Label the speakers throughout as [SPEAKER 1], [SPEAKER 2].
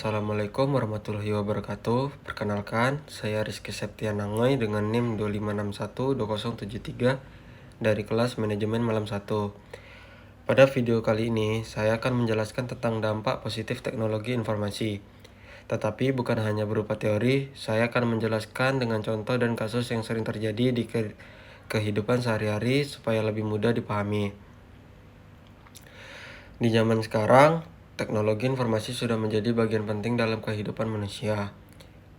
[SPEAKER 1] Assalamualaikum warahmatullahi wabarakatuh. Perkenalkan, saya Rizky Septian Nangoy dengan NIM 25612073 dari kelas Manajemen Malam 1. Pada video kali ini, saya akan menjelaskan tentang dampak positif teknologi informasi. Tetapi bukan hanya berupa teori, saya akan menjelaskan dengan contoh dan kasus yang sering terjadi di kehidupan sehari-hari supaya lebih mudah dipahami. Di zaman sekarang, teknologi informasi sudah menjadi bagian penting dalam kehidupan manusia.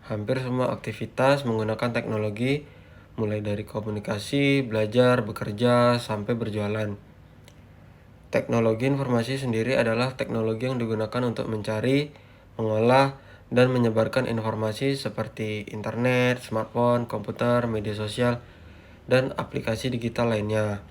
[SPEAKER 1] Hampir semua aktivitas menggunakan teknologi, mulai dari komunikasi, belajar, bekerja, sampai berjualan. Teknologi informasi sendiri adalah teknologi yang digunakan untuk mencari, mengolah, dan menyebarkan informasi seperti internet, smartphone, komputer, media sosial, dan aplikasi digital lainnya.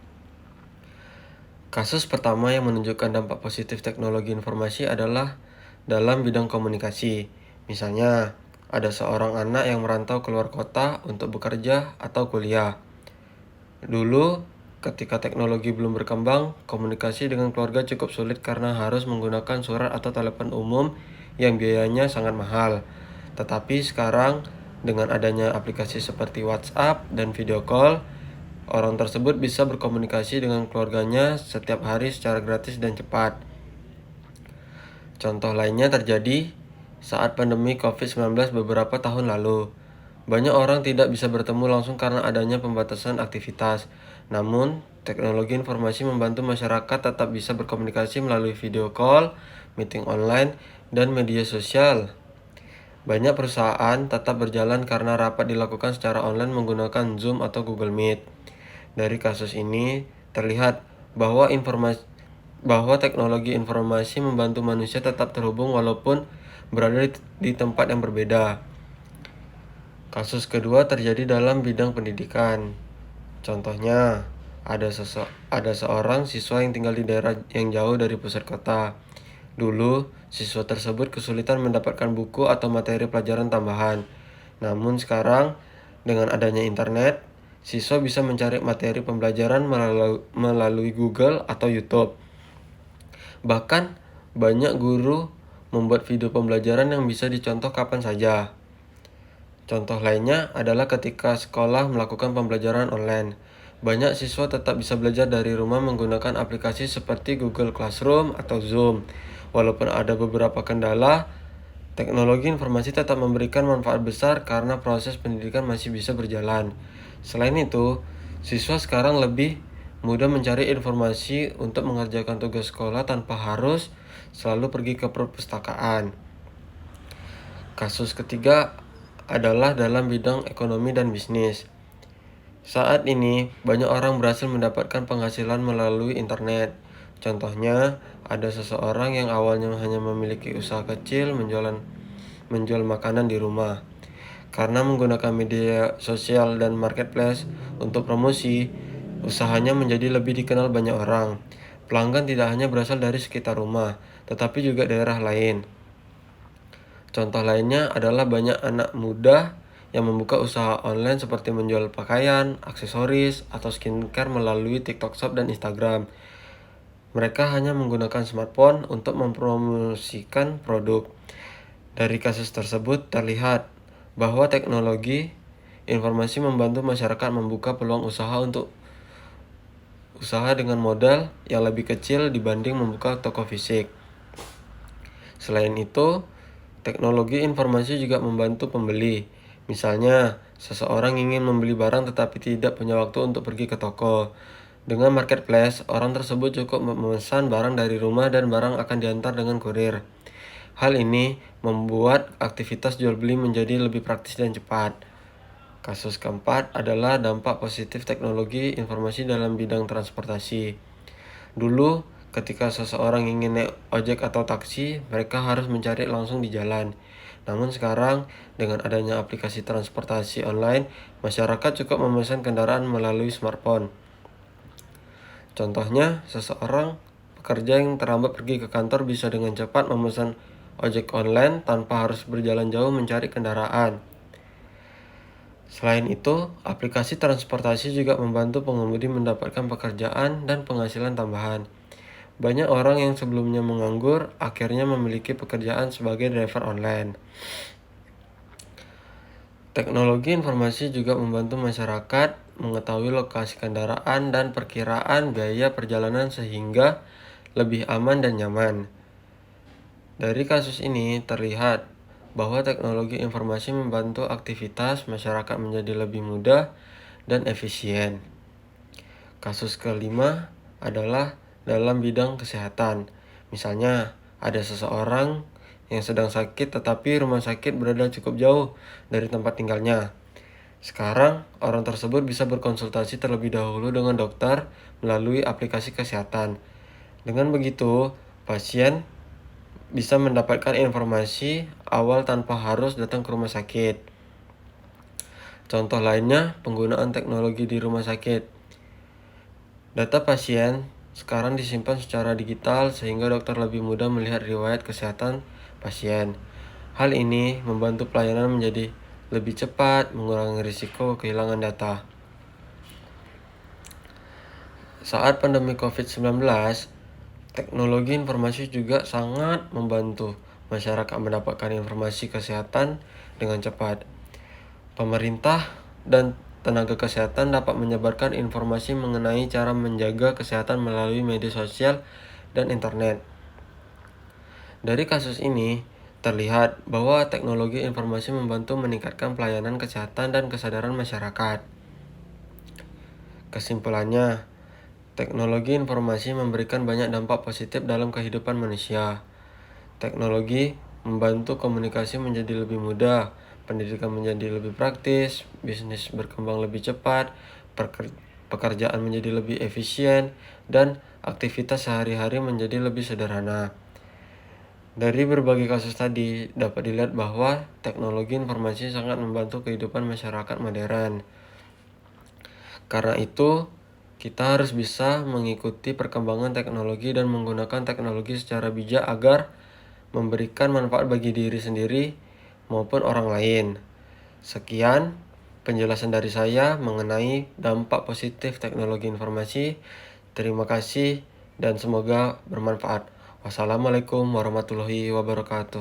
[SPEAKER 1] Kasus pertama yang menunjukkan dampak positif teknologi informasi adalah dalam bidang komunikasi. Misalnya, ada seorang anak yang merantau keluar kota untuk bekerja atau kuliah. Dulu, ketika teknologi belum berkembang, komunikasi dengan keluarga cukup sulit karena harus menggunakan surat atau telepon umum yang biayanya sangat mahal. Tetapi sekarang, dengan adanya aplikasi seperti WhatsApp dan video call, orang tersebut bisa berkomunikasi dengan keluarganya setiap hari secara gratis dan cepat. Contoh lainnya terjadi saat pandemi COVID-19 beberapa tahun lalu. Banyak orang tidak bisa bertemu langsung karena adanya pembatasan aktivitas. Namun, teknologi informasi membantu masyarakat tetap bisa berkomunikasi melalui video call, meeting online, dan media sosial. Banyak perusahaan tetap berjalan karena rapat dilakukan secara online menggunakan Zoom atau Google Meet. Dari kasus ini terlihat bahwa teknologi informasi membantu manusia tetap terhubung walaupun berada di tempat yang berbeda. Kasus kedua terjadi dalam bidang pendidikan. Contohnya, ada seorang siswa yang tinggal di daerah yang jauh dari pusat kota. Dulu, siswa tersebut kesulitan mendapatkan buku atau materi pelajaran tambahan. Namun sekarang, dengan adanya internet, siswa bisa mencari materi pembelajaran melalui Google atau YouTube. Bahkan, banyak guru membuat video pembelajaran yang bisa dicontoh kapan saja. Contoh lainnya adalah ketika sekolah melakukan pembelajaran online. Banyak siswa tetap bisa belajar dari rumah menggunakan aplikasi seperti Google Classroom atau Zoom. Walaupun ada beberapa kendala, teknologi informasi tetap memberikan manfaat besar karena proses pendidikan masih bisa berjalan. Selain itu, siswa sekarang lebih mudah mencari informasi untuk mengerjakan tugas sekolah tanpa harus selalu pergi ke perpustakaan. Kasus ketiga adalah dalam bidang ekonomi dan bisnis. Saat ini, banyak orang berhasil mendapatkan penghasilan melalui internet. Contohnya, ada seseorang yang awalnya hanya memiliki usaha kecil menjual makanan di rumah. Karena menggunakan media sosial dan marketplace untuk promosi, usahanya menjadi lebih dikenal banyak orang. Pelanggan tidak hanya berasal dari sekitar rumah, tetapi juga daerah lain. Contoh lainnya adalah banyak anak muda yang membuka usaha online seperti menjual pakaian, aksesoris, atau skincare melalui TikTok Shop dan Instagram. Mereka hanya menggunakan smartphone untuk mempromosikan produk. Dari kasus tersebut terlihat bahwa teknologi informasi membantu masyarakat membuka peluang usaha dengan modal yang lebih kecil dibanding membuka toko fisik. Selain itu, teknologi informasi juga membantu pembeli. Misalnya, seseorang ingin membeli barang tetapi tidak punya waktu untuk pergi ke toko. Dengan marketplace, orang tersebut cukup memesan barang dari rumah dan barang akan diantar dengan kurir. Hal ini membuat aktivitas jual beli menjadi lebih praktis dan cepat. Kasus keempat adalah dampak positif teknologi informasi dalam bidang transportasi. Dulu, ketika seseorang ingin naik ojek atau taksi, mereka harus mencari langsung di jalan. Namun sekarang, dengan adanya aplikasi transportasi online, masyarakat cukup memesan kendaraan melalui smartphone. Contohnya, seseorang pekerja yang terlambat pergi ke kantor bisa dengan cepat memesan ojek online tanpa harus berjalan jauh mencari kendaraan. Selain itu, aplikasi transportasi juga membantu pengemudi mendapatkan pekerjaan dan penghasilan tambahan. Banyak orang yang sebelumnya menganggur akhirnya memiliki pekerjaan sebagai driver online. Teknologi informasi juga membantu masyarakat mengetahui lokasi kendaraan dan perkiraan biaya perjalanan sehingga lebih aman dan nyaman. Dari kasus ini terlihat bahwa teknologi informasi membantu aktivitas masyarakat menjadi lebih mudah dan efisien. Kasus kelima adalah dalam bidang kesehatan. Misalnya, ada seseorang yang sedang sakit tetapi rumah sakit berada cukup jauh dari tempat tinggalnya. Sekarang, orang tersebut bisa berkonsultasi terlebih dahulu dengan dokter melalui aplikasi kesehatan. Dengan begitu, pasien bisa mendapatkan informasi awal tanpa harus datang ke rumah sakit. Contoh lainnya, penggunaan teknologi di rumah sakit. Data pasien sekarang disimpan secara digital sehingga dokter lebih mudah melihat riwayat kesehatan pasien. Hal ini membantu pelayanan menjadi lebih cepat, mengurangi risiko kehilangan data. Saat pandemi COVID-19, teknologi informasi juga sangat membantu masyarakat mendapatkan informasi kesehatan dengan cepat. Pemerintah dan tenaga kesehatan dapat menyebarkan informasi mengenai cara menjaga kesehatan melalui media sosial dan internet. Dari kasus ini, terlihat bahwa teknologi informasi membantu meningkatkan pelayanan kesehatan dan kesadaran masyarakat. Kesimpulannya, teknologi informasi memberikan banyak dampak positif dalam kehidupan manusia. Teknologi membantu komunikasi menjadi lebih mudah, pendidikan menjadi lebih praktis, bisnis berkembang lebih cepat, pekerjaan menjadi lebih efisien, dan aktivitas sehari-hari menjadi lebih sederhana. Dari berbagai kasus tadi, dapat dilihat bahwa teknologi informasi sangat membantu kehidupan masyarakat modern. Karena itu, kita harus bisa mengikuti perkembangan teknologi dan menggunakan teknologi secara bijak agar memberikan manfaat bagi diri sendiri maupun orang lain. Sekian penjelasan dari saya mengenai dampak positif teknologi informasi. Terima kasih dan semoga bermanfaat. Wassalamualaikum warahmatullahi wabarakatuh.